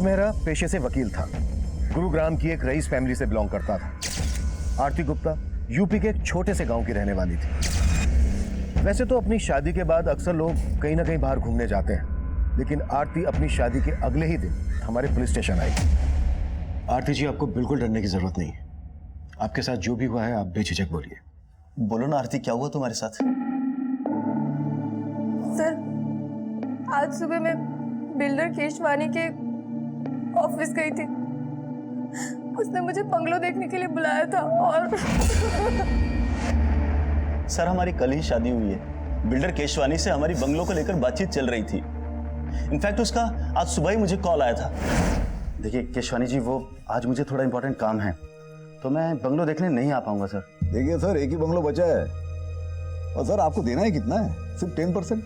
मेरा पेशे से वकील था, गुरुग्राम की एक रईस फैमिली से बिलोंग करता था। आरती गुप्ता यूपी के एक छोटे से गांव की रहने वाली थी। वैसे तो अपनी शादी के बाद अक्सर लोग कहीं ना कहीं बाहर घूमने जाते हैं, लेकिन आरती अपनी शादी के अगले ही दिन हमारे पुलिस स्टेशन आई। आरती जी, आपको बिल्कुल डरने की जरूरत नहीं है। आपके साथ जो भी हुआ है आप बेझिझक बोलिए। बोलो ना आरती, क्या हुआ तुम्हारे साथ? सर, आज सुबह मैं बिल्डर केशवानी के ऑफिस गई थी। उसने मुझे बंगलो देखने के लिए बुलाया था और सर, हमारी कल ही शादी हुई है। बिल्डर केशवानी से हमारी बंगलो को लेकर बातचीत चल रही थी। इनफैक्ट उसका आज सुबह ही मुझे कॉल आया था। देखिए केशवानी जी, वो आज मुझे थोड़ा इंपॉर्टेंट काम है तो मैं बंगलो देखने नहीं आ पाऊंगा सर। देखिए सर, एक ही बंगलो बचा है और सर आपको देना है कितना है? सिर्फ 10%,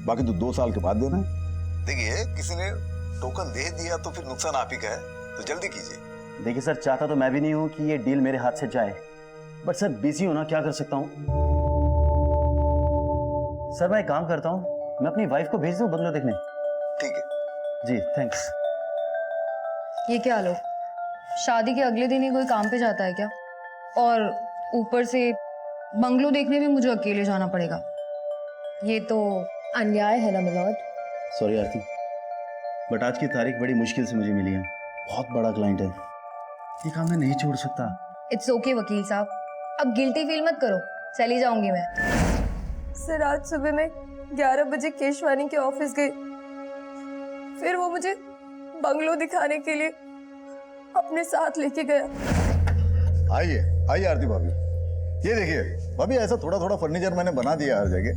बाकी तो 2 साल के बाद देना है। देखिए, किसी ने टोकन दे दिया तो फिर नुकसान आप ही का है, तो जल्दी कीजिए। देखिए सर, चाहता तो मैं भी नहीं हूं कि ये डील मेरे हाथ से जाए, बट सर बिजी हूं ना, क्या कर सकता हूं। सर मैं एक काम करता हूं, मैं अपनी वाइफ को भेज दूं बंगलो देखने। ठीक है जी थैंक्स। ये क्या लोग शादी के अगले दिन ही कोई काम पे जाता है क्या? और ऊपर से बंगलो देखने भी मुझे अकेले जाना पड़ेगा। ये तो अन्याय है ना मिलॉर्ड। सॉरी आरती, बट आज की तारीख बड़ी मुश्किल से मुझे मिली है। बहुत बड़ा क्लाइंट है, ये काम मैं नहीं छोड़ सकता। इट्स ओके वकील साहब, अब गिल्टी फील मत करो, चली जाऊंगी मैं। सर, आज सुबह मैं 11 बजे केशवानी के ऑफिस गई। फिर वो मुझे बंगलो दिखाने के लिए अपने साथ लेके गया। आइए आइए आरती भाभी, ये देखिए भाभी, ऐसा थोड़ा थोड़ा फर्नीचर मैंने बना दिया हर जगह।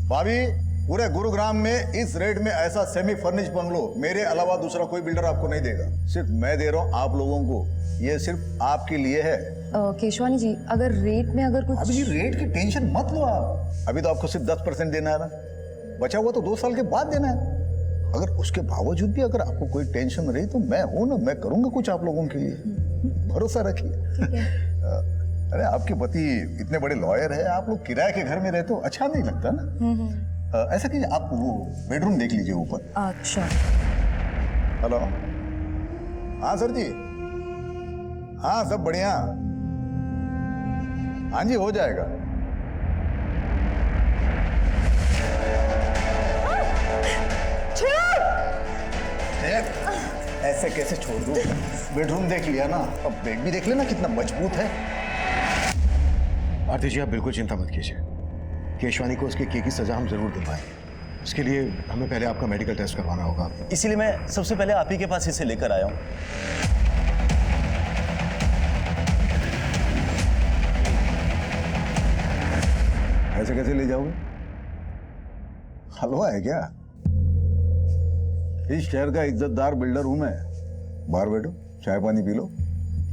भाभी, पूरे गुरुग्राम में इस रेट में ऐसा सेमी फर्निश बंगलो मेरे अलावा दूसरा कोई बिल्डर आपको नहीं देगा। सिर्फ मैं दे रहा हूँ आप लोगों को, ये सिर्फ आपके लिए है। केशवानी जी, अगर रेट में अगर कुछ... अभी रेट की टेंशन मत लो आप, अभी तो आपको सिर्फ 10% देना है ना, बचा हुआ तो 2 साल के बाद देना है। अगर उसके बावजूद भी अगर आपको कोई टेंशन रही तो मैं हूं ना, मैं करूंगा कुछ आप लोगों के लिए, भरोसा रखिए। अरे आपके पति इतने बड़े लॉयर है, आप लोग किराए के घर में रहते हो, अच्छा नहीं लगता ना। ऐसा कीजिए, आप वो बेडरूम देख लीजिए ऊपर। अच्छा। हेलो, हाँ सर जी, हाँ सब बढ़िया, हाँ जी हो जाएगा। ऐसे कैसे छोड़ दूं? बेडरूम देख लिया ना, अब बेड भी देख लेना कितना मजबूत है। आरती जी, आप बिल्कुल चिंता मत कीजिए, केशवानी को उसके किए की सजा हम जरूर दिलवाएंगे। इसके लिए हमें पहले आपका मेडिकल टेस्ट करवाना होगा। इसीलिए मैं सबसे पहले आप ही के पास इसे लेकर आया हूँ। ऐसे कैसे ले जाओगे? हलवा है क्या? इस शहर का इज्जतदार बिल्डर हूं मैं। बाहर बैठो, चाय पानी पी लो,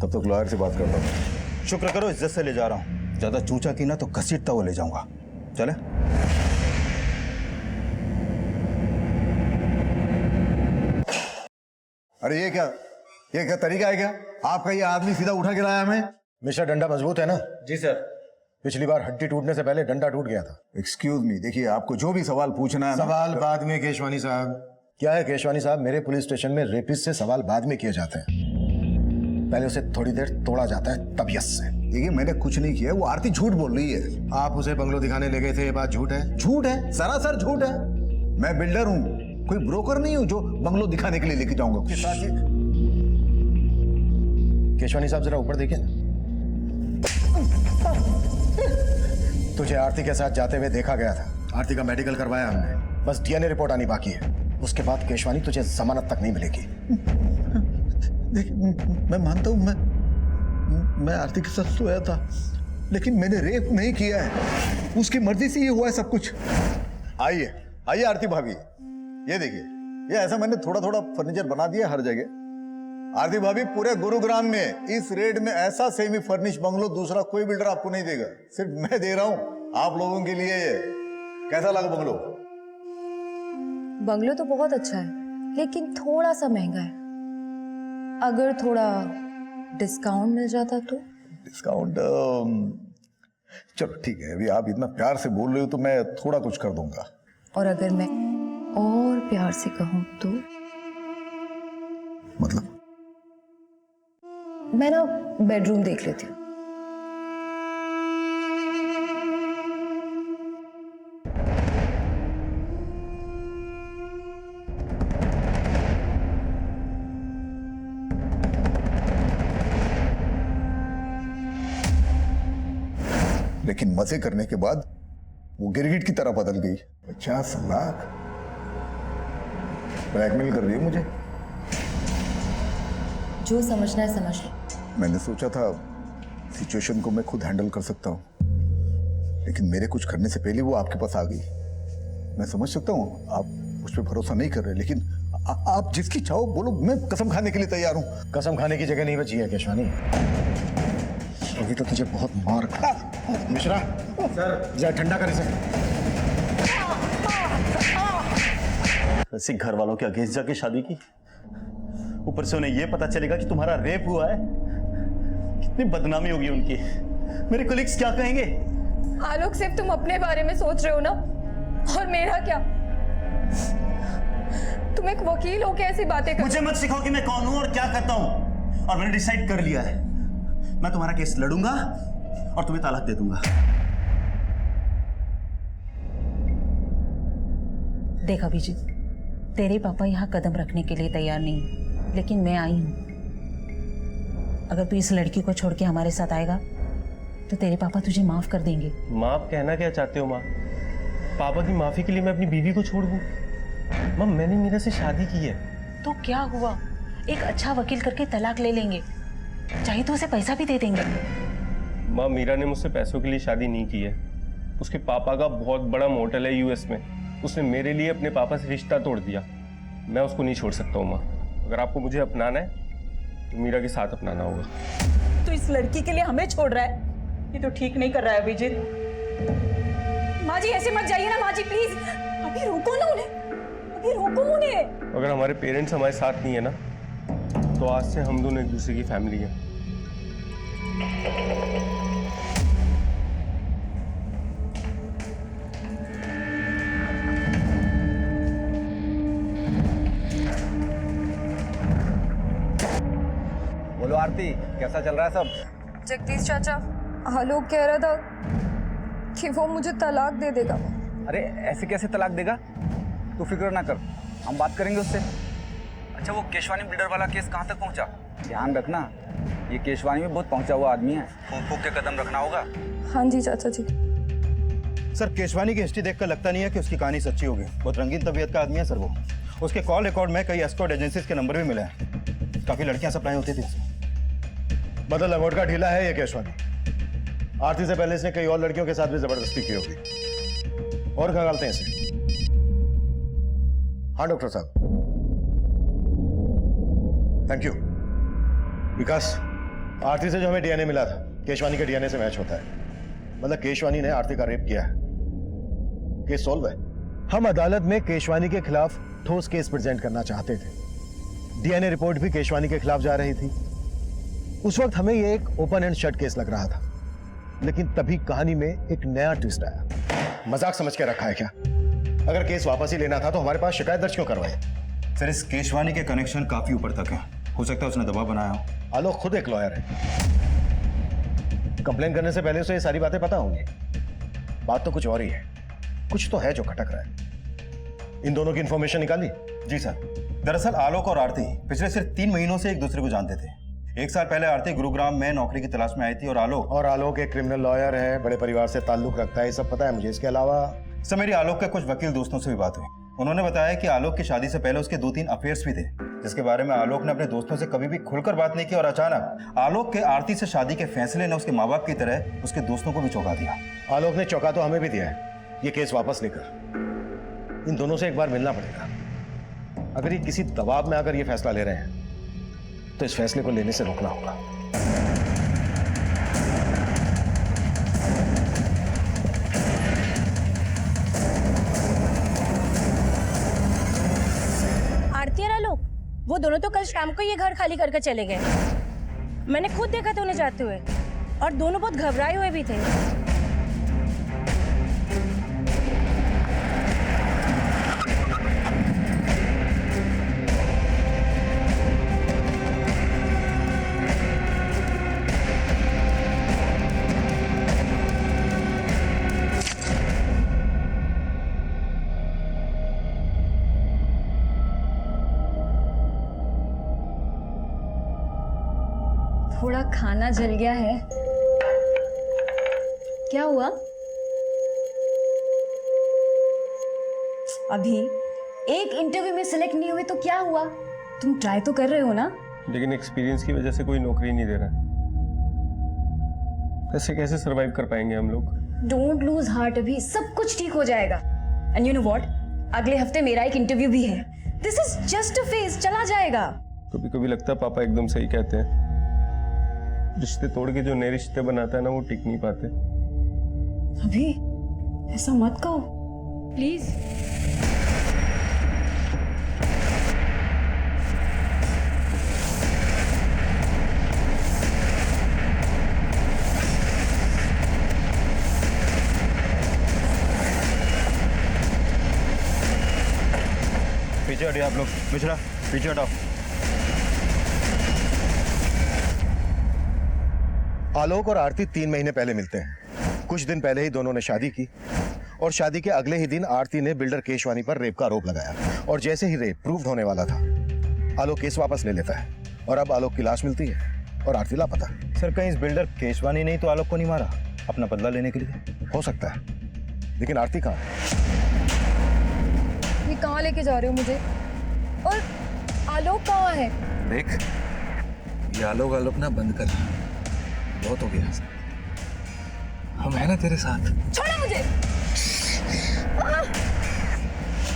तब तक लॉयर से बात करता हूँ। शुक्र करो इज्जत से ले जा रहा हूँ, ज्यादा चूचा की ना तो घसीटता हुआ ले जाऊंगा। चले। अरे ये क्या तरीका है क्या? आपका ये आदमी सीधा उठा के लाया हमें? मिस्टर, डंडा मजबूत है ना? जी सर। पिछली बार हड्डी टूटने से पहले डंडा टूट गया था। एक्सक्यूज मी, देखिए आपको जो भी सवाल पूछना है ना, सवाल बाद में केशवानी साहब। क्या है केशवानी साहब, मेरे पुलिस स्टेशन में रेपिस्ट से सवाल बाद में किए जाते हैं, पहले उसे थोड़ी देर तोड़ा जाता है तबीयत से। देखिए मैंने कुछ नहीं किया, वो आरती झूठ बोल रही है। आप उसे बंगलो दिखाने ले गए थे, ये बात झूठ है? झूठ है, सरासर झूठ है। मैं बिल्डर हूँ, कोई ब्रोकर नहीं हूँ जो बंगलो दिखाने के लिए लेके जाऊंगा। केशवानी साहब जरा ऊपर देखिए ना। तुझे आरती के साथ जाते हुए देखा गया था, आरती का मेडिकल करवाया हमने, बस डीएनए रिपोर्ट आनी बाकी है। उसके बाद केशवानी तुझे जमानत तक नहीं मिलेगी। देखिए मैं मानता हूँ, मैं आरती के साथ सोया था, लेकिन मैंने रेप नहीं किया है, उसकी मर्जी से ये हुआ है सब कुछ। आइए आइए आरती भाभी, ये देखिए, ये ऐसा मैंने थोड़ा थोड़ा फर्नीचर बना दिया हर जगह। आरती भाभी, पूरे गुरुग्राम में इस रेट में ऐसा सेमी फर्निश बंगलो दूसरा कोई बिल्डर आपको नहीं देगा, सिर्फ मैं दे रहा हूं आप लोगों के लिए। ये कैसा लगा बंगलो? बंगलो तो बहुत अच्छा है, लेकिन थोड़ा सा महंगा है। अगर थोड़ा डिस्काउंट मिल जाता तो? डिस्काउंट? चलो ठीक है, अभी आप इतना प्यार से बोल रहे हो तो मैं थोड़ा कुछ कर दूंगा। और अगर मैं और प्यार से कहूं तो? मतलब? मैं ना बेडरूम देख लेती हूँ। लेकिन मजे करने के बाद वो गिरगिट की तरह बदल गई। 50 लाख ब्लैकमेल कर रही है मुझे। जो समझना है समझ लो। मैंने सोचा था सिचुएशन को मैं खुद हैंडल कर सकता हूँ, लेकिन मेरे कुछ करने से पहले वो आपके पास आ गई। मैं समझ सकता हूँ आप उस पर भरोसा नहीं कर रहे, लेकिन आप जिसकी चाहो बोलो, मैं कसम खाने के लिए तैयार हूँ। कसम खाने की जगह नहीं बची है केशवानी। अभी तो तुझे बहुत मार खा। मिश्रा सर जा ठंडा कर इसे। ऐसे घर वालों के अगेंस्ट जाके शादी की, ऊपर से उन्हें यह पता चलेगा कि तुम्हारा रेप हुआ है। कितनी बदनामी होगी उनकी। मेरे कोलिग्स क्या कहेंगे? आलोक, सिर्फ तुम अपने बारे में सोच रहे हो ना, और मेरा क्या? तुम एक वकील हो के ऐसी बातें कर। मुझे मत सिखाओ कि मैं कौन हूं और क्या करता हूं। और मैंने डिसाइड कर लिया है, मैं तुम्हारा केस लड़ूंगा और तुम्हें तलाक दे दूंगा। देख अभिजीत, तेरे पापा यहाँ कदम रखने के लिए तैयार नहीं, लेकिन मैं आई हूँ। अगर तू इस लड़की को छोड़ के हमारे साथ आएगा तो तेरे पापा तुझे माफ कर देंगे। माफ कहना क्या चाहते हो माँ? पापा की माफी के लिए मैं अपनी बीवी को छोड़ दूँ? माँ मैंने मीरा से शादी की है। तो क्या हुआ, एक अच्छा वकील करके तलाक ले लेंगे, चाहे तो उसे पैसा भी दे देंगे। माँ मीरा ने मुझसे पैसों के लिए शादी नहीं की है। उसके पापा का बहुत बड़ा मोटल है यूएस में, उसने मेरे लिए अपने पापा से रिश्ता तोड़ दिया। मैं उसको नहीं छोड़ सकता हूँ माँ। अगर आपको मुझे अपनाना है तो मीरा के साथ अपनाना होगा। तो इस लड़की के लिए हमें छोड़ रहा है, ये तो ठीक नहीं कर रहा है अभिजीत। माँ जी ऐसे मत जाइए ना माँ जी, प्लीज। अभी रोको ना उन्हें, अभी रोको उन्हें। अगर हमारे पेरेंट्स हमारे साथ नहीं है ना, तो आज से हम दोनों एक दूसरे की फैमिली है। बोलो आरती, कैसा चल रहा है सब? जगदीश चाचा, आलोक कह रहा था कि वो मुझे तलाक दे देगा। अरे ऐसे कैसे तलाक देगा? तू फिक्र ना कर, हम बात करेंगे उससे। अच्छा, वो केशवानी बिल्डर वाला केस कहाँ तक पहुँचा? ध्यान रखना, ये केशवानी में बहुत पहुँचा हुआ आदमी है, फूंक फूंक के कदम रखना होगा। हाँ जी चाचा जी। सर केशवानी की हिस्ट्री देखकर लगता नहीं है कि उसकी कहानी सच्ची होगी। बहुत रंगीन तबीयत का आदमी है सर वो। उसके कॉल रिकॉर्ड में कई एस्कॉर्ट एजेंसीज के नंबर भी मिले हैं। काफी लड़कियां सप्लाई होती थी। मतलब लंगोट का ढीला है ये केशवानी। आरती से पहले इसने कई और लड़कियों के साथ भी जबरदस्ती की होगी। और खंगालते हैं इसे। हाँ डॉक्टर साहब, थैंक यू। विकास, आरती से जो हमें डीएनए मिला था केशवानी के डीएनए से मैच होता है। मतलब केशवानी ने आरती का रेप किया है। केस सॉल्व है। हम अदालत में केशवानी के खिलाफ ठोस केस प्रेजेंट करना चाहते थे। डीएनए रिपोर्ट भी केशवानी के खिलाफ जा रही थी। उस वक्त हमें यह एक ओपन एंड शट केस लग रहा था, लेकिन तभी कहानी में एक नया ट्विस्ट आया। मजाक समझ के रखा है क्या? अगर केस वापस ही लेना था तो हमारे पास शिकायत दर्ज क्यों करवाई? सर इस केशवानी के कनेक्शन काफी ऊपर तक है। हो सकता है उसने दबाव बनाया हो। आलोक खुद एक लॉयर है। कंप्लेन करने से पहले उसे ये सारी बातें पता होंगी। बात तो कुछ और ही है। कुछ तो है जो खटक रहा है। इन दोनों की इंफॉर्मेशन निकाली? जी सर, दरअसल आलोक और आरती पिछले सिर्फ 3 महीनों से एक दूसरे को जानते थे। 1 साल पहले आरती गुरुग्राम में नौकरी की तलाश में आई थी और आलोक एक क्रिमिनल लॉयर है, बड़े परिवार से ताल्लुक रखता है, ये सब पता है मुझे। इसके अलावा सर मेरी आलोक के कुछ वकील दोस्तों से भी बात हुई। उन्होंने बताया कि आलोक की शादी से पहले उसके 2-3 अफेयर्स भी थे, जिसके बारे में आलोक ने अपने दोस्तों से कभी भी खुलकर बात नहीं की। और अचानक आलोक के आरती से शादी के फैसले ने उसके माँ बाप की तरह उसके दोस्तों को भी चौंका दिया। आलोक ने चौंका तो हमें भी दिया है। ये केस वापस लेकर इन दोनों से एक बार मिलना पड़ेगा। अगर ये किसी दबाव में आकर ये फैसला ले रहे हैं तो इस फैसले को लेने से रोकना होगा। आरती और आलोक, वो दोनों तो कल शाम को ये घर खाली करके चले गए। मैंने खुद देखा था उन्हें जाते हुए, और दोनों बहुत घबराए हुए भी थे। थोड़ा खाना जल गया है। क्या हुआ? अभी एक इंटरव्यू में सिलेक्ट नहीं हुए तो क्या हुआ? तुम ट्राई तो कर रहे हो ना? लेकिन एक्सपीरियंस की वजह से कोई नौकरी नहीं दे रहा। ऐसे कैसे सरवाइव कर पाएंगे हम लोग? डोंट लूज हार्ट, अभी सब कुछ ठीक हो जाएगा। एंड यू नो व्हाट, अगले हफ्ते मेरा एक इंटरव्यू भी है। This is just a phase, चला जाएगा। कभी कभी लगता है पापा एकदम सही कहते हैं, रिश्ते तोड़ के जो नए रिश्ते बनाता है ना, वो टिक नहीं पाते। अभी ऐसा मत कहो प्लीज। पीछे हटिए आप लोग, मिश्रा पीछे हटाओ। आलोक और आरती 3 महीने पहले मिलते हैं। कुछ दिन पहले ही दोनों ने शादी की और शादी के अगले ही दिन आरती ने बिल्डर केशवानी पर रेप का आरोप लगाया और जैसे ही रेप प्रूव होने वाला था, आलोक केस वापस ले लेता है और अब आलोक की लाश मिलती है और आरती लापता। सर कहीं इस बिल्डर केशवानी ने तो आलोक को नहीं मारा अपना बदला लेने के लिए? हो सकता है, लेकिन आरती कहाँ है? ये कहाँ लेके जा रहे हो मुझे? और आलोक कहाँ है? देख, ये आलोक आलोक ना बंद कर, बहुत हो गया। हम है ना तेरे साथ। छोड़ो मुझे।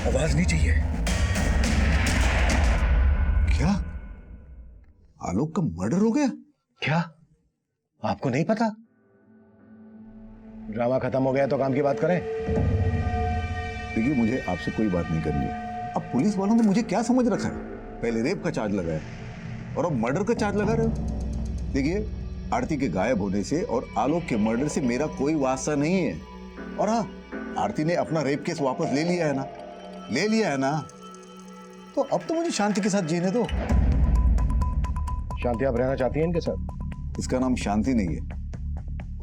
आवाज नहीं चाहिए। क्या आलोक का मर्डर हो गया? क्या आपको नहीं पता? ड्रामा खत्म हो गया तो काम की बात करें। देखिए, मुझे आपसे कोई बात नहीं करनी है। अब पुलिस वालों ने मुझे क्या समझ रखा है? पहले रेप का चार्ज लगाया और अब मर्डर का चार्ज लगा रहे हो। देखिए, आरती के गायब होने से और आलोक के मर्डर से मेरा कोई वास्ता नहीं है। और हाँ, आरती ने अपना रेप केस वापस ले लिया है ना, ले लिया है ना, तो अब तो मुझे शांति के साथ जीने दो। शांति आप रहना चाहती हैं इनके साथ? इसका नाम शांति नहीं है,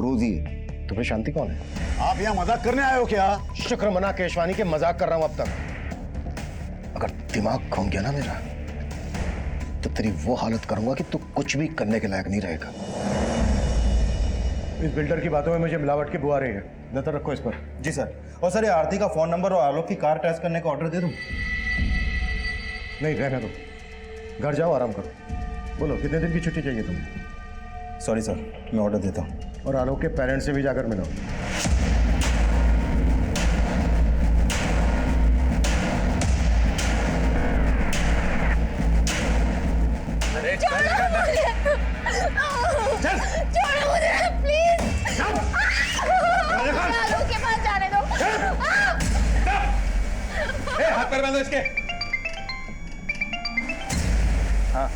रोजी है। तो फिर शांति कौन है? आप यहाँ मजाक करने आए हो क्या? शुक्र मना केशवानी के मजाक कर रहा हूं अब तक। अगर दिमाग घूम गया ना मेरा, तो तेरी वो हालत करूंगा कि तू कुछ भी करने के लायक नहीं रहेगा। इस बिल्डर की बातों में मुझे मिलावट की बुआ रही है, नजर रखो इस पर। जी सर। और सर ये आरती का फोन नंबर और आलोक की कार टेस्ट करने का ऑर्डर दे दूं? नहीं, रहने दो, घर जाओ, आराम करो। बोलो कितने दिन की छुट्टी चाहिए तुम्हें? सॉरी सर, मैं ऑर्डर देता हूँ। और आलोक के पेरेंट्स से भी जाकर मिलो। छोड़ो मुझे प्लीज। आलोक के पास जाने दो। हाथ पैर बांधो इसके। हाँ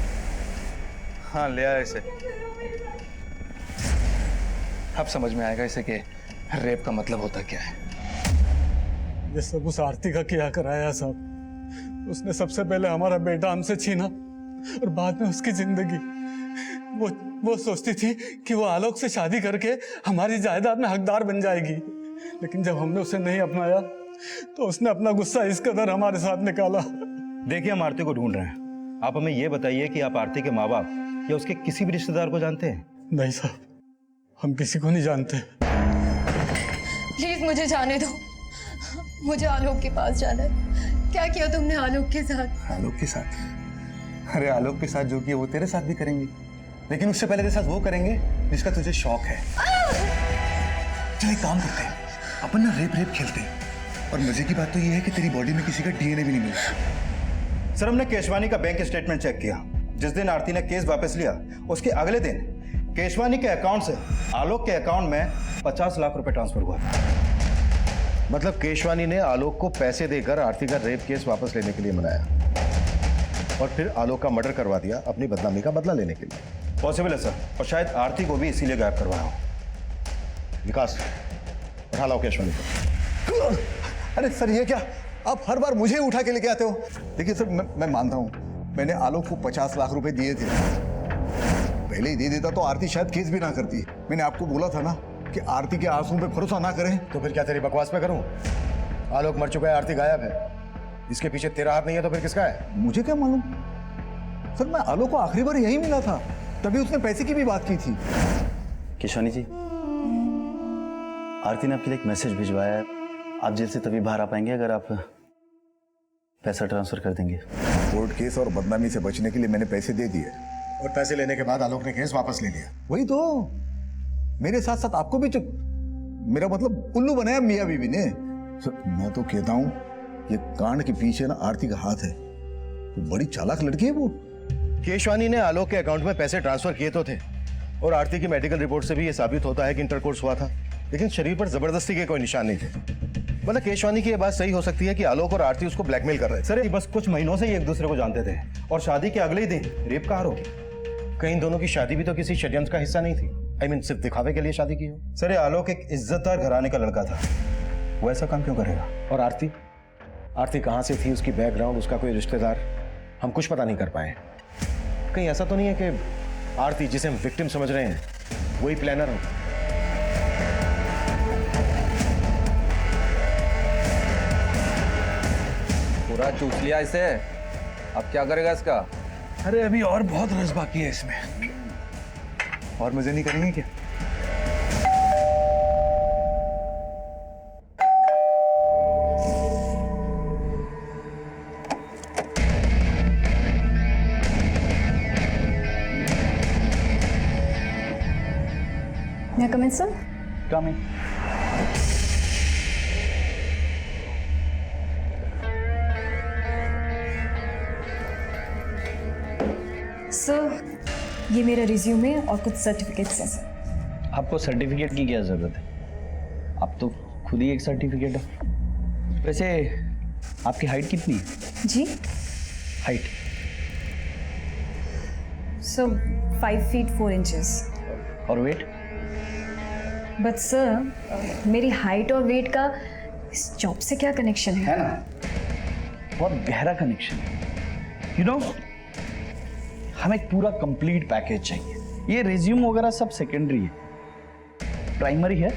हाँ, ले आया इसे। अब समझ में आएगा इसे कि रेप का मतलब होता क्या है। ये सब उस आरती का किया कराया साहब। उसने सबसे पहले हमारा बेटा हमसे छीना और बाद में उसकी जिंदगी। वो सोचती थी कि वो आलोक से शादी करके हमारी जायदाद में हकदार बन जाएगी, लेकिन जब हमने उसे नहीं अपनाया तो उसने अपना गुस्सा इस कदर हमारे साथ निकाला। देखिए, हम आरती को ढूंढ रहे हैं। आप हमें यह बताइए कि आप आरती के माँ बाप या उसके किसी भी रिश्तेदार को जानते हैं? नहीं साहब, हम किसी को नहीं जानते। प्लीज मुझे जाने दो, मुझे आलोक के पास जाना है। क्या किया तुमने आलोक के साथ? आलोक के साथ? अरे आलोक के साथ जो किया वो तेरे साथ भी करेंगे, लेकिन उससे पहले तेरे साथ वो करेंगे जिसका तुझे शौक है। चल एक काम करते हैं, अपन ना रेप खेलते हैं। और मजे की बात तो ये है कि तेरी बॉडी में किसी का डीएनए भी नहीं मिला। सर, हमने केशवानी का बैंक स्टेटमेंट चेक किया। जिस दिन आरती ने केस वापस लिया, उसके अगले दिन केशवानी के अकाउंट से आलोक के अकाउंट में 50 लाख रुपए ट्रांसफर हुआ। मतलब केशवानी ने आलोक को पैसे देकर आरती का रेप केस वापस लेने के लिए मनाया और फिर आलोक का मर्डर करवा दिया अपनी बदनामी का बदला लेने के लिए। पॉसिबल है सर, और शायद आरती को भी इसीलिए गायब करवाया हो। विकास, उठा लाओ केशवानी को। अरे सर, ये क्या आप हर बार मुझे उठा के लेके आते हो? देखिए सर, मैं मानता हूँ मैंने आलोक को 50 लाख रुपए दिए थे। पहले ही दे देता तो आरती शायद केस भी ना करती। मैंने आपको बोला था ना कि आरती के आंसुओं पे भरोसा ना करें। तो फिर क्या तेरी बकवास पे करूं? आलोक मर चुका है, आरती गायब है, इसके पीछे तेरा हाथ नहीं है तो फिर किसका है? मुझे क्या मालूम सर, मैं आलोक को आखिरी बार यही मिला था तभी उसने पैसे की भी बात की थी। केशवानी जी, आरती ने आपके लिए एक मैसेज भिजवाया है। आप जेल से तभी बाहर आ पाएंगे अगर आप पैसा ट्रांसफर कर देंगे। कोर्ट केस और बदनामी से बचने के लिए मैंने पैसे दे दिए, और पैसे लेने के बाद आलोक ने केस वापस ले लिया। वही तो मेरे साथ साथ आपको भी मेरा मतलब उल्लू बनाया मियाँ बीवी ने। मैं तो कहता हूँ ये कांड के पीछे ना आरती का हाथ है। वो बड़ी चालाक लड़की है वो। केशवानी ने आलोक के अकाउंट में पैसे ट्रांसफर किए तो थे, और आरती की मेडिकल रिपोर्ट से भी ये साबित होता है कि इंटरकोर्स हुआ था, लेकिन शरीर पर जबरदस्ती के कोई निशान नहीं थे। मतलब केशवानी की ये बात सही हो सकती है कि आलोक और आरती उसको ब्लैकमेल कर रहे थे। सर ये बस कुछ महीनों से ही एक दूसरे को जानते थे और शादी के अगले ही दिन रेप का आरोप। कहीं इन दोनों की शादी भी तो किसी षड्यंत्र का हिस्सा नहीं थी। I mean, सिर्फ दिखावे के लिए शादी की हो। सर ये आलोक एक इज्जतदार घराने का लड़का था, वो ऐसा काम क्यों करेगा? और आरती कहाँ से थी, उसकी बैकग्राउंड, उसका कोई रिश्तेदार, हम कुछ पता नहीं कर पाए। कहीं ऐसा तो नहीं है कि आरती जिसे हम विक्टिम समझ रहे हैं वही प्लानर हो? पूरा चूस लिया इसे, अब क्या करेगा इसका? अरे अभी और बहुत रस बाकी है इसमें। और मजे नहीं करेंगे क्या? May I come in, sir? Come in. Sir, ये मेरा रिज्यूमे और कुछ सर्टिफिकेट्स हैं सर। आपको सर्टिफिकेट की क्या जरूरत है? आप तो खुद ही एक सर्टिफिकेट है। वैसे आपकी हाइट कितनी है? जी हाइट? Sir 5 feet 4 inches। और वेट? बट सर मेरी हाइट और वेट का इस जॉब से क्या कनेक्शन है? है ना, बहुत गहरा कनेक्शन है। यू नो, हमें एक पूरा कंप्लीट पैकेज चाहिए। ये रिज्यूम वगैरह सब सेकेंडरी है, प्राइमरी है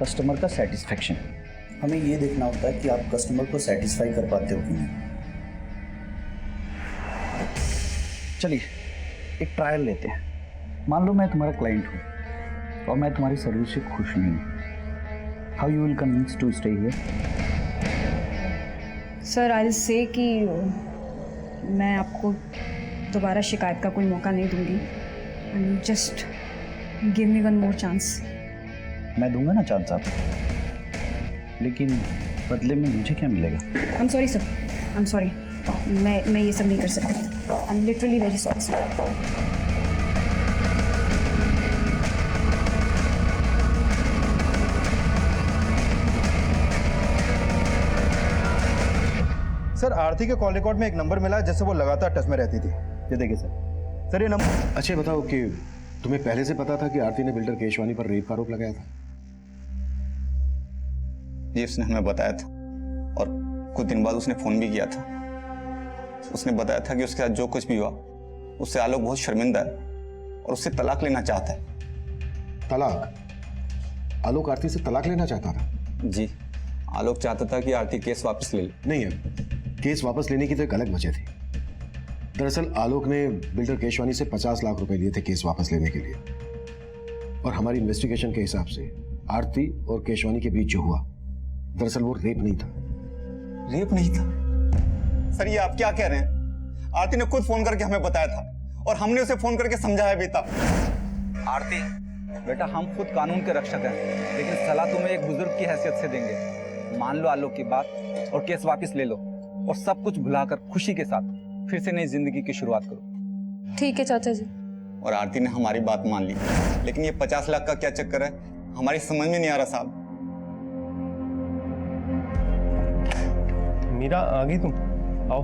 कस्टमर का सेटिस्फेक्शन। हमें ये देखना होता है कि आप कस्टमर को सेटिस्फाई कर पाते हो कि नहीं। चलिए एक ट्रायल लेते हैं। मान लो मैं तुम्हारा क्लाइंट हूँ और मैं तुम्हारी सर्विस से खुश नहीं हूँ। How you will convince to stay here? Sir I will say कि मैं आपको दोबारा शिकायत का कोई मौका नहीं दूंगी। And just give me one more chance. मैं दूंगा ना चांस आपको, लेकिन बदले में मुझे क्या मिलेगा? I am sorry sir, I am sorry. मैं ये सब नहीं कर सकती। I am literally very sorry sir. Sir Aarti के कॉल रिकॉर्ड में एक नंबर मिला जिससे वो लगातार टच में रहती थी। ये देखिए सर ये नंबर। अच्छा बताओ कि तुम्हें पहले से पता था कि आरती ने बिल्डर केशवानी पर रेप का आरोप लगाया था? ये उसने हमें बताया था और कुछ दिन बाद उसने फोन भी किया था। उसने बताया था कि उसके साथ जो कुछ भी हुआ उससे आलोक बहुत शर्मिंदा है और उससे तलाक लेना चाहता है। तलाक? आलोक आरती से तलाक लेना चाहता था? जी, आलोक चाहता था कि आरती केस वापस ले ले। नहीं है, केस वापस लेने की तो एक अलग वजह थी। दरअसल आलोक ने बिल्डर केशवानी से 50 लाख रुपए लिए थे केस वापस लेने के लिए, और हमारी इन्वेस्टिगेशन के हिसाब से आरती और केशवानी के बीच जो हुआ दरअसल वो रेप नहीं था। रेप नहीं था? सर ये आप क्या कह रहे हैं? आरती ने खुद फोन करके हमें बताया था और हमने उसे फोन करके समझाया भी था। आरती बेटा, हम खुद कानून के रक्षक हैं, लेकिन सलाह तुम्हें एक बुजुर्ग की हैसियत से देंगे। मान लो आलोक की बात और केस वापस ले लो और सब कुछ भुलाकर खुशी के साथ फिर से नई जिंदगी की शुरुआत करो। ठीक है चाचा जी। और आरती ने हमारी बात मान ली, लेकिन ये 50 लाख का क्या चक्कर है हमारी समझ में नहीं आ रहा साहब। मीरा आ गई तुम? आओ।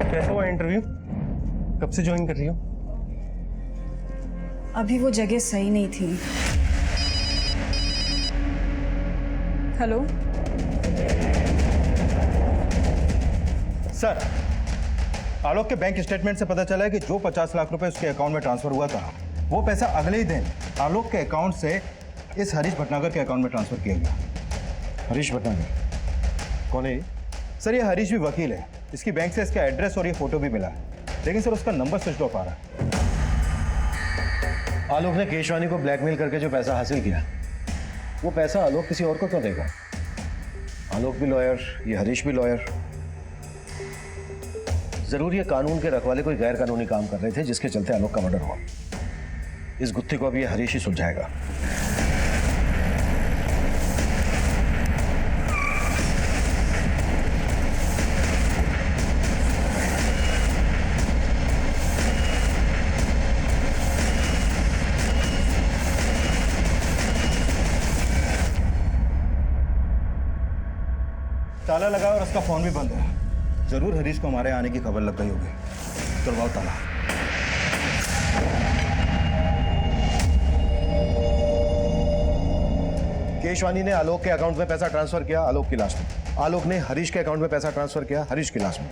कैसा हुआ इंटरव्यू? कब से ज्वाइन कर रही हो? अभी वो जगह सही नहीं थी। हेलो सर, आलोक के बैंक स्टेटमेंट से पता चला है कि जो 50 लाख रुपए उसके अकाउंट में ट्रांसफर हुआ था वो पैसा अगले ही दिन आलोक के अकाउंट से इस हरीश भटनागर के अकाउंट में ट्रांसफर किया गया। हरीश भटनागर कौन है ये? सर ये हरीश भी वकील है, इसकी बैंक से इसका एड्रेस और ये फोटो भी मिला है। लेकिन सर उसका नंबर स्विच ऑफ आ रहा है। आलोक ने केशवानी को ब्लैकमेल करके जो पैसा हासिल किया, वो पैसा आलोक किसी और को क्यों देगा? आलोक भी लॉयर, ये हरीश भी लॉयर। जरूर ये कानून के रखवाले कोई गैर कानूनी काम कर रहे थे जिसके चलते आलोक का मर्डर हुआ। इस गुत्थी को अब ये हरीश ही सुलझाएगा। ताला लगा और उसका फोन भी बंद है। जरूर हरीश को हमारे आने की खबर लग गई होगी। करवाओ ताला। केशवानी ने आलोक के अकाउंट में पैसा ट्रांसफर किया, आलोक की लाश में। आलोक ने हरीश के अकाउंट में पैसा ट्रांसफर किया, हरीश की लाश में।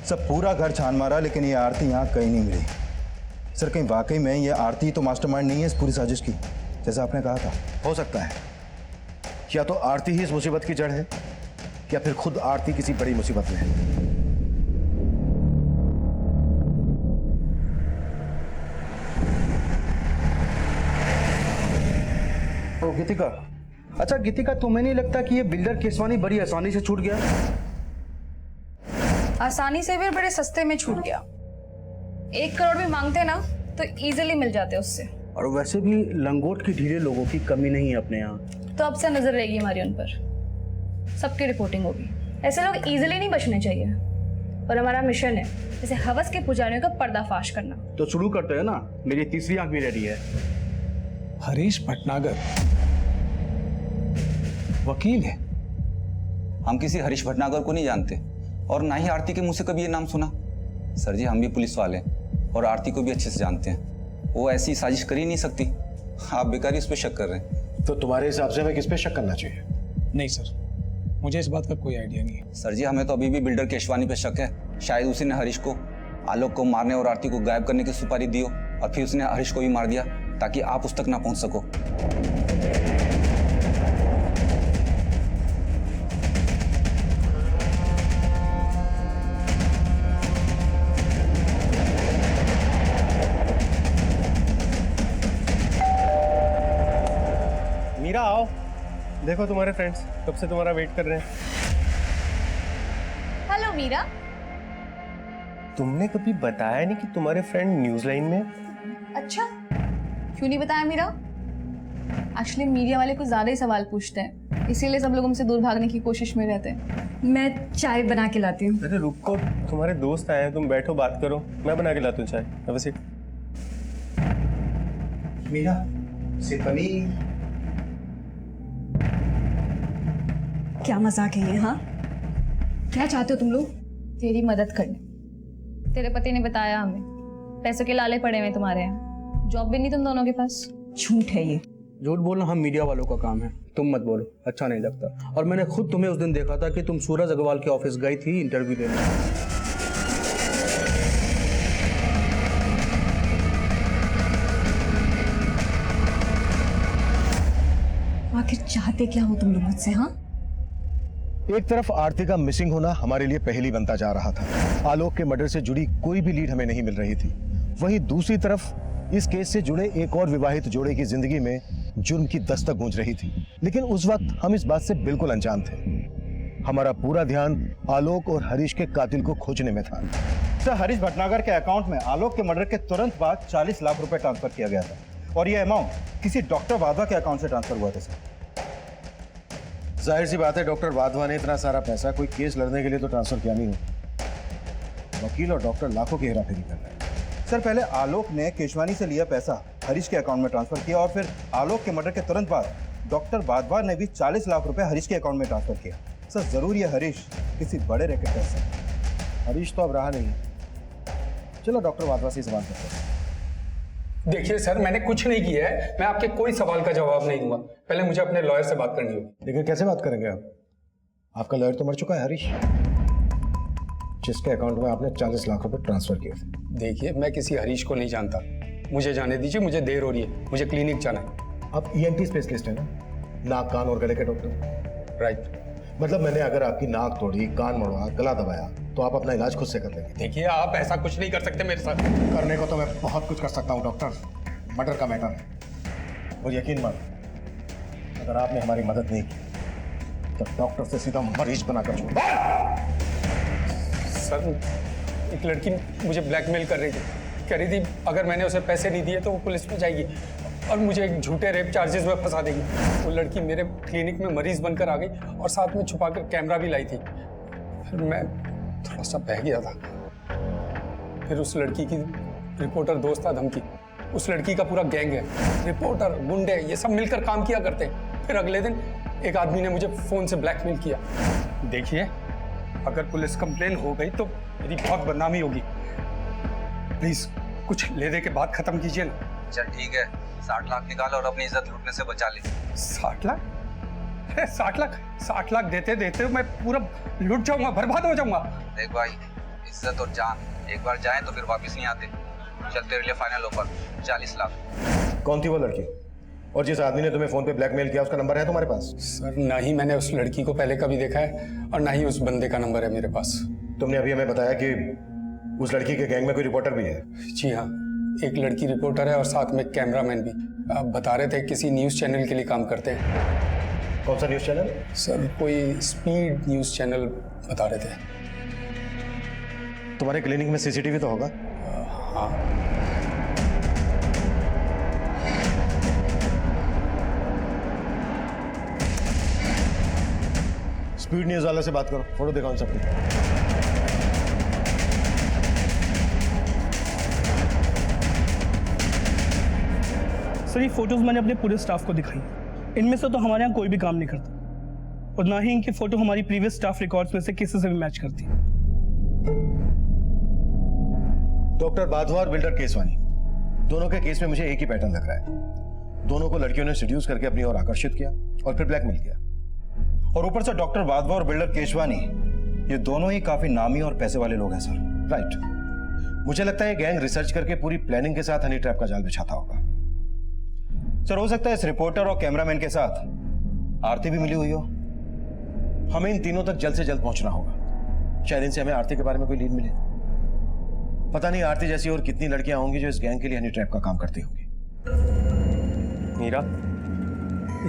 सब पूरा घर छान मारा, लेकिन ये आरती यहाँ कहीं नहीं मिली। सर कहीं वाकई में ये आरती तो मास्टरमाइंड नहीं है इस पूरी साजिश की, जैसा आपने कहा था? हो सकता है या तो आरती ही इस मुसीबत की जड़ है, या फिर खुद आरती किसी बड़ी मुसीबत में है। ओ गीतिका, अच्छा गीतिका, तुम्हें नहीं लगता कि ये बिल्डर केशवानी बड़ी आसानी से छूट गया? आसानी से भी बड़े सस्ते में छूट गया। 1 करोड़ भी मांगते ना तो इजीली मिल जाते उससे। और वैसे भी लंगोट की ढीले लोगों की कमी नहीं है अपने यहाँ। तो अब से नजर रहेगी हमारी उन पर, सबकी रिपोर्टिंग होगी। ऐसे लोग इजीली नहीं बचने चाहिए, और हमारा मिशन है जैसे हवस के पुजारियों का पर्दाफाश करना। तो शुरू करते हैं ना, मेरी तीसरी आंख भी रेडी है। हरीश भटनागर वकील है। हम किसी हरीश भटनागर को नहीं जानते, और ना ही आरती के मुंह से कभी ये नाम सुना। सर जी, हम भी पुलिस वाले हैं और आरती को भी अच्छे से जानते हैं। वो ऐसी साजिश कर ही नहीं सकती। आप बेकार ही उस पर शक कर रहे हैं। तो तुम्हारे हिसाब से हमें किस पे शक करना चाहिए? नहीं सर, मुझे इस बात का कोई आइडिया नहीं है। सर जी, हमें तो अभी भी बिल्डर केशवानी पे शक है। शायद उसी ने हरीश को आलोक को मारने और आरती को गायब करने की सुपारी दी हो, और फिर उसने हरीश को भी मार दिया ताकि आप उस तक ना पहुंच सको। मीरा आओ, देखो तुम्हारे फ्रेंड्स कब से तुम्हारा वेट कर रहे हैं। हेलो मीरा। तुमने कभी बताया नहीं कि तुम्हारे फ्रेंड न्यूज लाइन में? अच्छा, क्यों नहीं बताया मीरा? एक्चुअली मीडिया वाले कुछ ज्यादा ही सवाल पूछते हैं, इसीलिए सब लोग हमसे दूर भागने की कोशिश में रहते हैं। मैं चाय बना के लाती हूँ। अरे रुको, तुम्हारे दोस्त आए हैं, तुम बैठो बात करो, मैं बना के लाता हूँ चाय। अब सीट। मीरा से पनीर। क्या मजाक है ये? हाँ, क्या चाहते हो तुम लोग? तेरी मदद करने। तेरे पति ने बताया हमें पैसों के लाले पड़े हुए तुम्हारे यहाँ, जॉब भी नहीं तुम दोनों के पास। झूठ है ये। झूठ बोलना हम मीडिया वालों का काम है, तुम मत बोलो, अच्छा नहीं लगता। और मैंने खुद तुम्हें उस दिन देखा था कि तुम सूरज अग्रवाल के ऑफिस गई थी इंटरव्यू देने। आखिर चाहते क्या हो तुम लोग मुझसे? हाँ, एक तरफ आरती का मिसिंग होना हमारे लिए पहेली बनता जा रहा था। आलोक के मर्डर से जुड़ी कोई भी लीड हमें नहीं मिल रही थी। वहीं दूसरी तरफ इस केस से जुड़े एक और विवाहित जोड़े की जिंदगी में जुर्म की दस्तक गूंज रही थी। लेकिन उस वक्त हम इस बात से बिल्कुल अनजान थे। हमारा पूरा ध्यान आलोक और हरीश के कातिल को खोजने में था। सर, हरीश भटनागर के अकाउंट में आलोक के मर्डर के तुरंत बाद 40 लाख रुपए ट्रांसफर किया गया था, और यह अमाउंट किसी डॉक्टर वाधवा के अकाउंट से ट्रांसफर हुआ था। सर, जाहिर सी बात है, डॉक्टर वाधवा ने इतना सारा पैसा कोई केस लड़ने के लिए तो ट्रांसफर किया नहीं हो। वकील और डॉक्टर लाखों की हेराफेरी कर रहे हैं। सर, पहले आलोक ने केशवानी से लिया पैसा हरीश के अकाउंट में ट्रांसफर किया, और फिर आलोक के मर्डर के तुरंत बाद डॉक्टर वाधवा ने भी 40 लाख रुपए हरीश के अकाउंट में ट्रांसफर किया। सर, जरूर ये हरीश किसी बड़े रैकेट का हिस्सा है। हरीश तो अब रहा नहीं। चलो डॉक्टर वाधवा से सवाल करते हैं। देखिए सर, मैंने कुछ नहीं किया है, मैं आपके कोई सवाल का जवाब नहीं दूंगा। पहले मुझे अपने लॉयर से बात करनी होगी। लेकिन कैसे बात करेंगे आप? आपका लॉयर तो मर चुका है, हरीश, जिसके अकाउंट में आपने 40 लाख रुपए ट्रांसफर किए थे। देखिए, मैं किसी हरीश को नहीं जानता, मुझे जाने दीजिए, मुझे देर हो रही है, मुझे क्लिनिक जाना है। आप ENT स्पेशलिस्ट हैं ना, नाक कान और गले के डॉक्टर? राइट। मतलब मैंने अगर आपकी नाक तोड़ी, कान मोड़ा, गला दबाया तो आप अपना इलाज खुद से कर लेंगे? देखिए आप ऐसा कुछ नहीं कर सकते मेरे साथ। करने को तो मैं बहुत कुछ कर सकता हूँ डॉक्टर, मर्डर का मैटर है। और यकीन मानो, अगर आपने हमारी मदद नहीं की तो डॉक्टर से सीधा मरीज बनाकर छोड़। सर, एक लड़की मुझे ब्लैकमेल कर रही थी, कह रही थी अगर मैंने उसे पैसे नहीं दिए तो वो पुलिस में जाएगी और मुझे एक झूठे रेप चार्जेस में फंसा देगी। वो लड़की मेरे क्लिनिक में मरीज बनकर आ गई और साथ में छुपाकर कैमरा भी लाई थी। फिर मैं थोड़ा सा बह गया था। फिर उस लड़की की रिपोर्टर दोस्त था धमकी, उस लड़की का पूरा गैंग है, रिपोर्टर, गुंडे, ये सब मिलकर काम किया करते हैं। फिर अगले दिन एक आदमी ने मुझे फोन से ब्लैकमेल किया। देखिए, अगर पुलिस कंप्लेन हो गई तो मेरी बहुत बदनामी होगी। प्लीज कुछ ले दे के बात खत्म कीजिए ना। चल ठीक है, 60 लाख निकाल और अपनी इज्जत लूटने से बचा ले। 60 लाख? 60 लाख देते देते मैं पूरा लुट जाऊंगा, बर्बाद हो जाऊंगा। देख भाई, इज्जत और जान एक बार जाए तो फिर वापस नहीं आते। चल तेरे लिए फाइनल ऑफर 40 लाख। कौन थी वो लड़की? और जिस आदमी ने तुम्हें फोन पे ब्लैकमेल किया उसका नंबर है तुम्हारे पास? सर, ना ही मैंने उस लड़की को पहले कभी देखा है और ना ही उस बंदे का नंबर है मेरे पास। तुमने अभी हमें बताया कि उस लड़की के गैंग में कोई रिपोर्टर भी है। जी हाँ, एक लड़की रिपोर्टर है और साथ में कैमरामैन भी। आप बता रहे थे किसी न्यूज़ चैनल के लिए काम करते हैं। कौन सा न्यूज़ चैनल? सर, कोई स्पीड न्यूज़ चैनल बता रहे थे। तुम्हारे क्लिनिक में सीसीटीवी तो होगा? हाँ। स्पीड न्यूज़ वाले से बात करो, फोटो दिखाओ इन सबकी। सर, ये फोटोज मैंने अपने पूरे स्टाफ को दिखाई। इनमें से तो हमारे यहाँ कोई भी काम नहीं करता और ना ही इनकी फोटो हमारी प्रीवियस स्टाफ रिकॉर्ड्स में से किसी से भी मैच करती। डॉक्टर वाधवा और बिल्डर केसवानी, दोनों के केस में मुझे एक ही पैटर्न लग रहा है। दोनों को लड़कियों ने सीड्यूस करके अपनी ओर आकर्षित किया और फिर ब्लैकमेल किया। और ऊपर से डॉक्टर वाधवा और बिल्डर केशवानी, ये दोनों ही काफी नामी और पैसे वाले लोग हैं सर। राइट। मुझे लगता है गैंग रिसर्च करके पूरी प्लानिंग के साथ हनी ट्रैप का जाल बिछाता होगा। सर, हो सकता है इस रिपोर्टर और कैमरामैन के साथ आरती भी मिली हुई हो। हमें इन तीनों तक जल्द से जल्द पहुंचना होगा। शायद इनसे हमें आरती के बारे में कोई लीड मिले। पता नहीं आरती जैसी और कितनी लड़कियां होंगी जो इस गैंग के लिए हनी ट्रैप का काम करती होंगी। मीरा,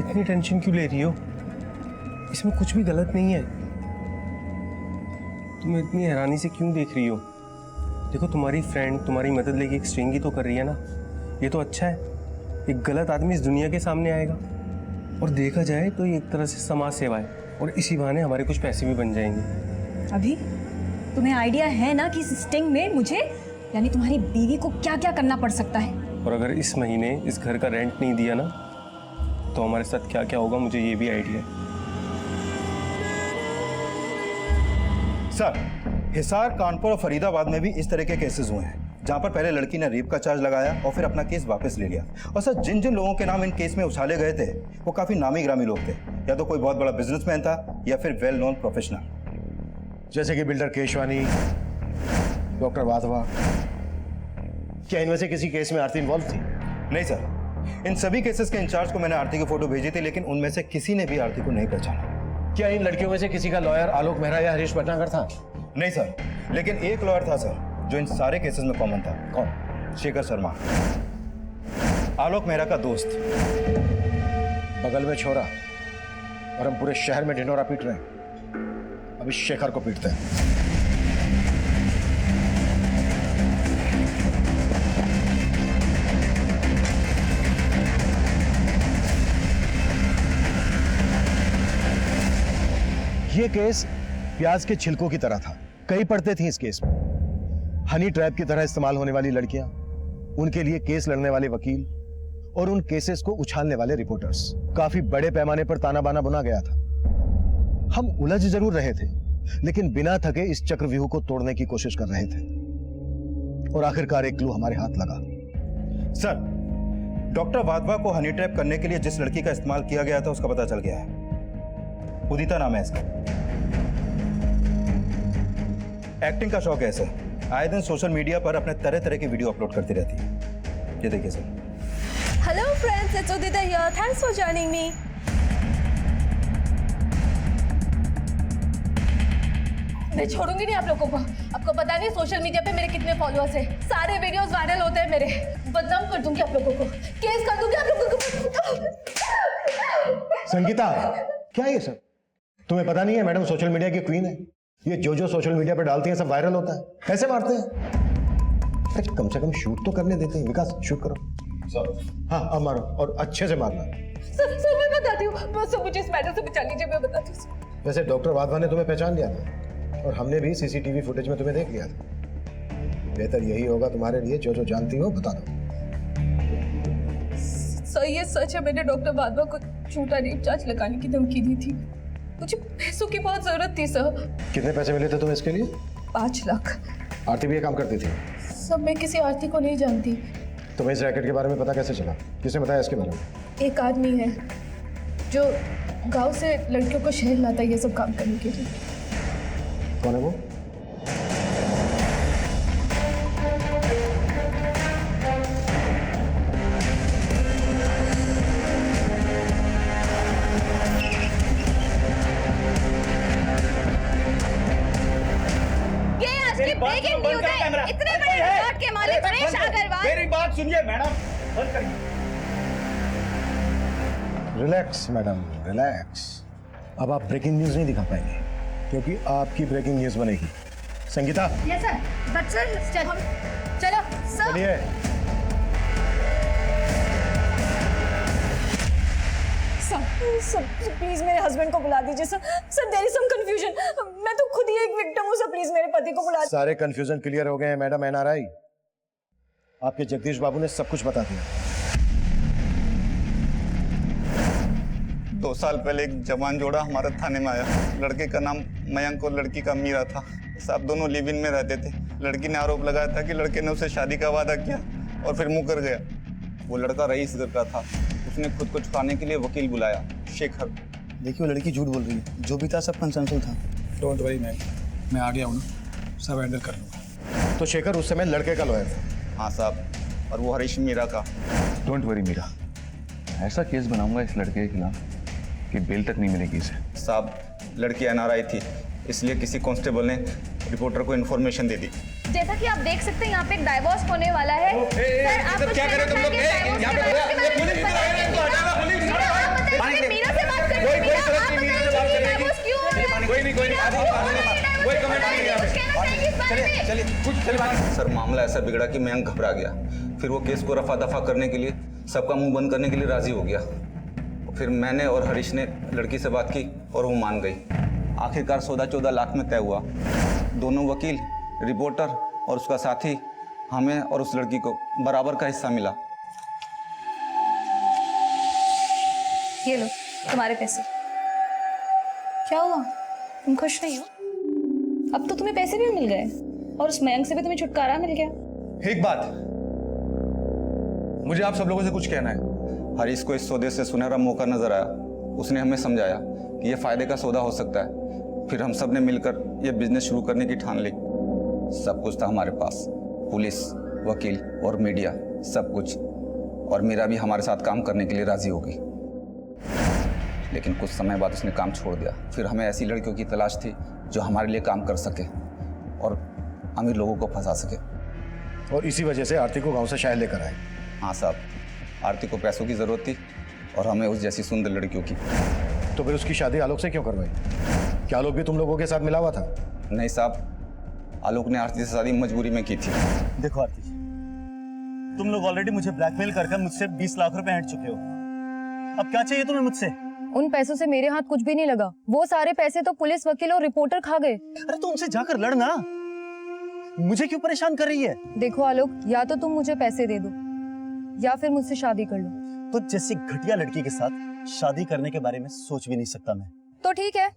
इतनी टेंशन क्यों ले रही हो? इसमें कुछ भी गलत नहीं है। तुम इतनी हैरानी से क्यों देख रही हो? देखो, तुम्हारी फ्रेंड तुम्हारी मदद लेके एक स्ट्रिंग ही तो कर रही है ना। ये तो अच्छा है। एक गलत आदमी इस दुनिया के सामने आएगा और देखा जाए तो ये एक तरह से समाज सेवा है और इसी बहाने हमारे कुछ पैसे भी बन जाएंगे। अभी तुम्हें आइडिया है ना कि इस स्टिंग में मुझे यानी तुम्हारी बीवी को क्या क्या करना पड़ सकता है? और अगर इस महीने इस घर का रेंट नहीं दिया ना तो हमारे साथ क्या क्या होगा, मुझे ये भी आइडिया है। सर, हिसार, कानपुर और फरीदाबाद में भी इस तरह के केसेस हुए हैं जहां पर पहले लड़की ने रेप का चार्ज लगाया और फिर अपना केस वापस ले लिया। और सर, जिन जिन लोगों के नाम इन केस में उछाले गए थे वो काफी नामी ग्रामी लोग थे। या तो कोई बहुत बड़ा बिजनेसमैन था या फिर वेल नोन प्रोफेशनल, जैसे कि बिल्डर केशवानी, डॉक्टर वाधवा। क्या इनमें से किसी केस में आरती इन्वॉल्व थी? नहीं सर, इन सभी केसेस के इंचार्ज को मैंने आरती की फोटो भेजी थी, लेकिन उनमें से किसी ने भी आरती को नहीं पहचाना। क्या इन लड़कियों में से किसी का लॉयर आलोक मेहरा या हरीश भटनागर था? नहीं सर, लेकिन एक लॉयर था सर जो इन सारे केसेस में कॉमन था। कौन? शेखर शर्मा, आलोक मेहरा का दोस्त। बगल में छोरा और हम पूरे शहर में ढिंढोरा पीट रहे हैं। अभी शेखर को पीटते हैं। ये केस प्याज के छिलकों की तरह था। कई परतें थी इस केस में। हनी ट्रैप की तरह इस्तेमाल होने वाली लड़कियां, उनके लिए केस लड़ने वाले वकील और उन केसेस को उछालने वाले रिपोर्टर्स। काफी बड़े पैमाने पर ताना बाना बुना गया था। हम उलझ जरूर रहे थे, लेकिन बिना थके इस चक्रव्यूह को तोड़ने की कोशिश कर रहे थे और आखिरकार एक क्लू हमारे हाथ लगा। सर, डॉक्टर वाधवा को हनी ट्रैप करने के लिए जिस लड़की का इस्तेमाल किया गया था उसका पता चल गया है। उदिता नाम है इसका। एक्टिंग का शौक है इसे। आए दिन सोशल मीडिया पर अपने तरह तरह की वीडियो अपलोड करती रहती है। ये देखिए sir. Hello friends, it's Udita here. Thanks for joining me. मैं छोड़ूंगी नहीं आप लोगों को। आपको पता नहीं सोशल मीडिया पे मेरे कितने फॉलोअर्स हैं। सारे वीडियोस वायरल होते हैं मेरे। बदनाम कर दूंगी आप लोगों को, केस कर दूंगी आप लोगों को। संगीता, क्या है ये सब? तुम्हें पता नहीं है मैडम सोशल मीडिया की क्वीन है। ये जो सोशल मीडिया पे डालती हैं सब वायरल होता है। कैसे मारते हैं? अरे कम से कम शूट तो करने देते हैं। विकास शूट करो। हाँ अब मारो और अच्छे से मारना। सर मैं बताती हूँ, बस मुझे इस मैटर से बचा लीजिए, मैं बताती हूँ। वैसे डॉक्टर वाधवा ने तुम्हें पहचान लिया था और हमने भी सीसीटीवी फुटेज में तुम्हें देख लिया था। बेहतर यही होगा तुम्हारे लिए, जो जानती हो बता दो। सर ये सच है, मैंने डॉक्टर वाधवा को झूठा रेप चार्ज लगाने की धमकी दी थी। मुझे पैसों की बहुत जरूरत थी सर। कितने पैसे मिले थे तुम्हें इसके लिए? 5 लाख। आरती भी ये काम करती थी? सब मैं किसी आरती को नहीं जानती। तुम्हें इस रैकेट के बारे में पता कैसे चला? किसने बताया इसके बारे में? एक आदमी है जो गांव से लड़कियों को शहर लाता है ये सब काम करने के लिए। कौन है वो? ब्रेकिंग न्यूज़ है। इतने बड़े रिसॉर्ट के मालिक सुरेश अग्रवाल। मेरी बात सुनिए मैडम, बंद करिए। Relax madam, relax. अब आप ब्रेकिंग न्यूज नहीं दिखा पाएंगे क्योंकि आपकी ब्रेकिंग न्यूज बनेगी। Sangeeta. Yes sir, but sir चलो सर। चलिए। सर प्लीज मेरे हस्बैंड को बुला दीजिए sir. Sir there is some confusion. मैं तो खुद ही एक विक्टिम हूं सर, प्लीज मेरे पति को बुला। सारे कंफ्यूजन क्लियर हो गए हैं मैडम एनआरआई। आपके जगदीश बाबू ने सब कुछ बता दिया। 2 साल पहले एक जवान जोड़ा हमारे थाने में आया। लड़के का नाम मयंक और लड़की का मीरा था। साहब दोनों लिव इन में रहते थे। लड़की ने आरोप लगाया था कि लड़के ने उसे शादी का वादा किया और फिर मुकर गया। वो लड़का रईस घर का था। उसने खुद को छुपाने के लिए वकील बुलाया, शेखर। देखिए वो लड़की झूठ बोल रही है, जो भी था सब कंसेंसुअल था। डोंट वरी मैम, मैं आ गया हूँ ना, सब हैंडल कर लूँगा। तो शेखर उस समय लड़के का लॉयर था? हाँ साहब, और वो हरीश मीरा का। डोंट वरी मीरा, ऐसा केस बनाऊंगा इस लड़के के खिलाफ कि बेल तक नहीं मिलेगी इसे। साहब लड़की एनआरआई थी, इसलिए किसी कांस्टेबल ने रिपोर्टर को इन्फॉर्मेशन दे दी। जैसा कि आप देख सकते हैं यहाँ पे एक डाइवोर्स होने वाला है। सर आप कुछ कहना चाहेंगे? मीरा से बात करें। सर मामला ऐसा बिगड़ा कि मयंक घबरा गया। फिर वो केस को रफा दफा करने के लिए, सबका मुंह बंद करने के लिए राजी हो गया। फिर मैंने और हरीश ने लड़की से बात की और वो मान गई। आखिरकार सौदा 14 लाख में तय हुआ। दोनों वकील, रिपोर्टर और उसका साथी, हमें और उस लड़की को बराबर का हिस्सा मिला। ये लो तुम्हारे पैसे। क्या हुआ, तुम खुश नहीं हो? अब तो तुम्हें पैसे भी मिल गए और उस मयंक से भी तुम्हें छुटकारा मिल गया। एक बात, मुझे आप सब लोगों से कुछ कहना है। हरीश को इस सौदे से सुनहरा मौका नजर आया। उसने हमें समझाया कि यह फायदे का सौदा हो सकता है। फिर हम सब ने मिलकर यह बिजनेस शुरू करने की ठान ली। सब कुछ था हमारे पास, पुलिस, वकील और मीडिया, सब कुछ। और मीरा भी हमारे साथ काम करने के लिए राजी हो गई। लेकिन कुछ समय बाद उसने काम छोड़ दिया। फिर हमें ऐसी लड़कियों की तलाश थी जो हमारे लिए काम कर सके और अमीर लोगों को फंसा सके। और इसी वजह से आरती को गांव से शहर लेकर आए। हाँ साहब, आरती को पैसों की जरूरत थी और हमें उस जैसी सुंदर लड़कियों की। तो फिर उसकी शादी आलोक से क्यों करवाई? क्या आलोक भी तुम लोगों के साथ मिला हुआ था? नहीं साहब, आलोक ने आरती से शादी मजबूरी में की थी। देखो आरती, तुम लोग ऑलरेडी मुझे ब्लैकमेल करके मुझसे 20 लाख रुपए हट चुके हो। अब क्या चाहिए तुम्हें मुझसे? उन पैसों से मेरे हाथ कुछ भी नहीं लगा। वो सारे पैसे तो पुलिस, वकील और रिपोर्टर खा गए। अरे तो उनसे जाकर लड़ना, मुझे क्यों परेशान कर रही है? देखो आलोक, या तो तुम मुझे पैसे दे दो या फिर मुझसे शादी कर लो। तो जैसी घटिया लड़की के साथ शादी करने के बारे में सोच भी नहीं सकता मैं। तो ठीक है,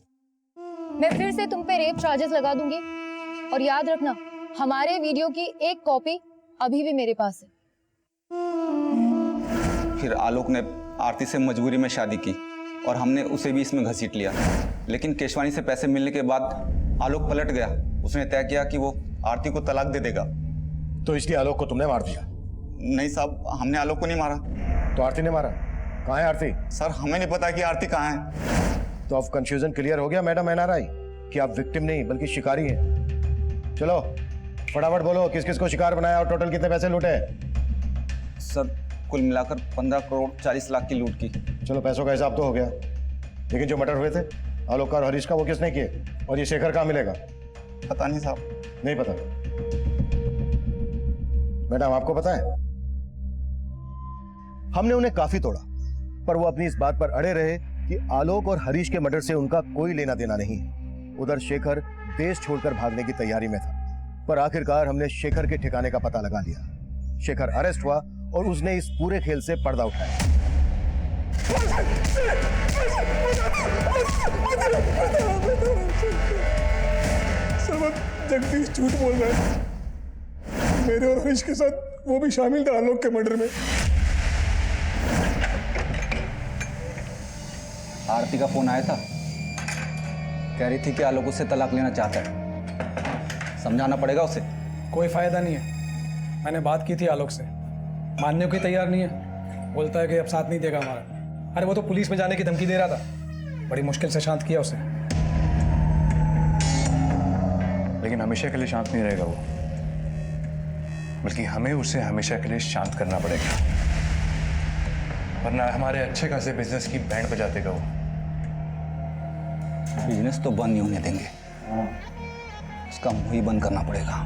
मैं फिर से तुम पे रेप चार्जेस लगा दूंगी। और याद रखना, हमारे वीडियो की एक कॉपी अभी भी मेरे पास है। फिर आलोक ने आरती से मजबूरी में शादी की और हमने उसे भी इसमें घसीट लिया। लेकिन केशवानी से पैसे मिलने के बाद आलोक पलट गया। उसने तय किया कि वो आरती को तलाक दे देगा। तो इसलिए आलोक को तुमने मार दिया? नहीं साहब, हमने आलोक को नहीं मारा। तो आरती ने मारा? कहाँ है आरती? सर हमें नहीं पता कि आरती कहाँ है। तो अब कंफ्यूजन क्लियर हो गया मैडम एनआरआई। कि आप विक्टिम नहीं बल्कि शिकारी हैं। चलो फटाफट बोलो, किस किस को शिकार बनाया और टोटल कितने पैसे लूटे? सर कुल मिलाकर 15 करोड़ 40 लाख की लूट की। चलो पैसों का हिसाब तो हो गया, लेकिन जो मर्डर हुए थे आलोक का और हरीश का, वो किसने किए? और ये शेखर कहाँ मिलेगा? पता नहीं साहब। नहीं पता? मैडम आपको पता है? हमने उन्हें काफी तोड़ा, पर वो अपनी इस बात पर अड़े रहे कि आलोक और हरीश के मर्डर से उनका कोई लेना देना नहीं है। उधर शेखर देश छोड़कर भागने की तैयारी में था, पर आखिरकार हमने शेखर के ठिकाने का पता लगा लिया। शेखर अरेस्ट हुआ और उसने इस पूरे खेल से पर्दा उठाया। जगदीश झूठ बोल रहा है। मेरे और हरीश के साथ वो भी शामिल था आलोक के मर्डर में। आरती का फोन आया था, कह रही थी कि आलोक उससे तलाक लेना चाहता है। समझाना पड़ेगा उसे। कोई फायदा नहीं है। मैंने बात की थी आलोक से, मानने को तैयार नहीं है। बोलता है कि अब साथ नहीं देगा हमारा। अरे वो तो पुलिस में जाने की धमकी दे रहा था। बड़ी मुश्किल से शांत किया उसे। लेकिन हमेशा के लिए शांत नहीं रहेगा वो, बल्कि हमें उसे हमेशा के लिए शांत करना पड़ेगा, वरना हमारे अच्छे खासे बिजनेस की बैंड बजा देगा वो। बिजनेस तो बंद नहीं होने देंगे, उसका मुंह ही बंद करना पड़ेगा।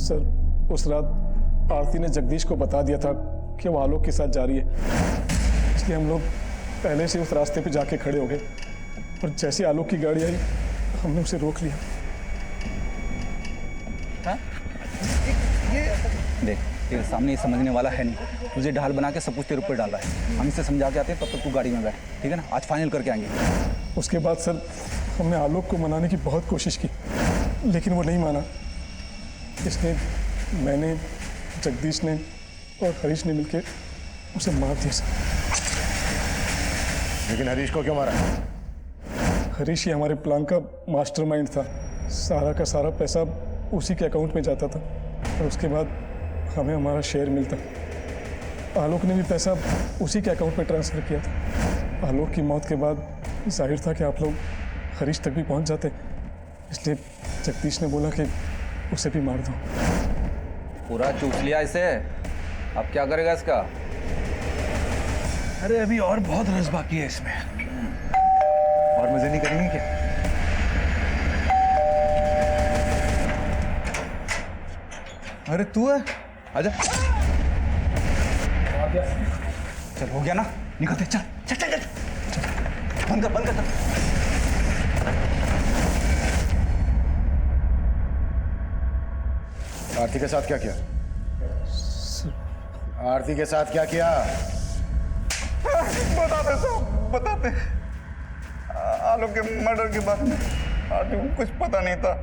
सर उस रात आरती ने जगदीश को बता दिया था कि वो आलोक के साथ जा रही है, इसलिए हम लोग पहले से उस रास्ते पे जाके खड़े हो गए। और जैसे आलोक की गाड़ी आई हमने उसे रोक लिया। देख तेरे सामने ये समझने वाला है नहीं, तुझे ढाल बना के सब कुछ तेरे ऊपर डाल रहा है। हम इसे समझा के आते हैं, तब तक तू गाड़ी में बैठ, ठीक है ना? आज फाइनल करके आएंगे। उसके बाद सर हमने आलोक को मनाने की बहुत कोशिश की, लेकिन वो नहीं माना। इसलिए मैंने, जगदीश ने और हरीश ने मिलकर उसे मार दिया सर। लेकिन हरीश को क्यों मारा? हरीश ही हमारे प्लान का मास्टरमाइंड था। सारा का सारा पैसा उसी के अकाउंट में जाता था और उसके बाद हमें हमारा शेयर मिलता। आलोक ने भी पैसा उसी के अकाउंट में ट्रांसफ़र किया था। आलोक की मौत के बाद जाहिर था कि आप लोग हरीश तक भी पहुंच जाते, इसलिए जगदीश ने बोला कि उसे भी मार दो। पूरा चूस लिया इसे, अब क्या करेगा इसका? अरे अभी और बहुत रस बाकी है इसमें, और मजे नहीं करेंगे क्या? अरे तू है, आजा। चल हो गया ना, निकलते। चल चल चल चल, बंद कर बंद कर। आरती के साथ क्या किया? आरती के साथ क्या किया? बताते साहब, बताते। आलोक के मर्डर के बारे में आरती को कुछ पता नहीं था,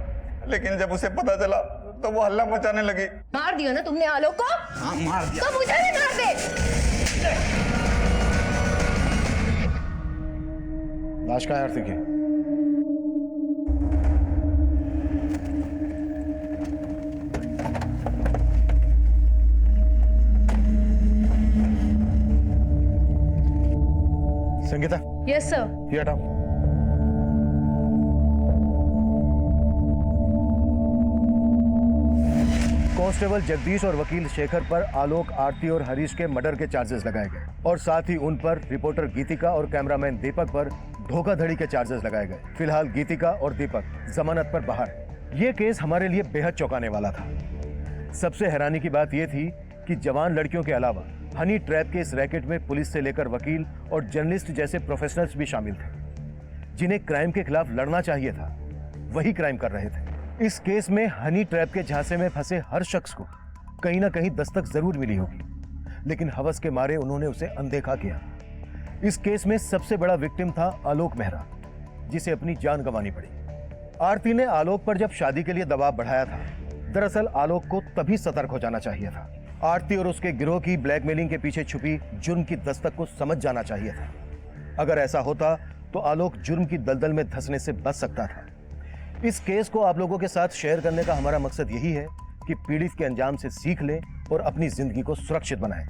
लेकिन जब उसे पता चला तो वो हल्ला मचाने लगी। मार दिया ना तुमने आलोक को? हाँ मार दिया। तो मुझे भी मार दे। लाश कहाँ है आरती की? Sangeeta, yes sir. ये हटाओ। कांस्टेबल जगदीश और वकील शेखर पर आलोक, आरती और हरीश के मर्डर के चार्जेस लगाए गए और साथ ही उन पर रिपोर्टर गीतिका और कैमरामैन दीपक पर धोखाधड़ी के चार्जेस लगाए गए। फिलहाल गीतिका और दीपक जमानत पर बाहर हैं। ये केस हमारे लिए बेहद चौंकाने वाला था। सबसे हैरानी की बात यह थी कि जवान लड़कियों के अलावा हनी ट्रैप के इस रैकेट में पुलिस से लेकर वकील और जर्नलिस्ट जैसे प्रोफेशनल्स भी शामिल थे, जिन्हें क्राइम के खिलाफ लड़ना चाहिए था, वही क्राइम कर रहे थे। इस केस में हनी ट्रैप के झांसे में फंसे हर शख्स को कहीं ना कहीं दस्तक जरूर मिली होगी, लेकिन हवस के मारे उन्होंने उसे अनदेखा किया। इस केस में सबसे बड़ा विक्टिम था आलोक मेहरा, जिसे अपनी जान गंवानी पड़ी। आरती ने आलोक पर जब शादी के लिए दबाव बढ़ाया था, दरअसल आलोक को तभी सतर्क हो जाना चाहिए था। आरती और उसके गिरोह की ब्लैकमेलिंग के पीछे छुपी जुर्म की दस्तक को समझ जाना चाहिए था। अगर ऐसा होता तो आलोक जुर्म की दलदल में धंसने से बच सकता था। इस केस को आप लोगों के साथ शेयर करने का हमारा मकसद यही है कि पीड़ित के अंजाम से सीख लें और अपनी जिंदगी को सुरक्षित बनाएं।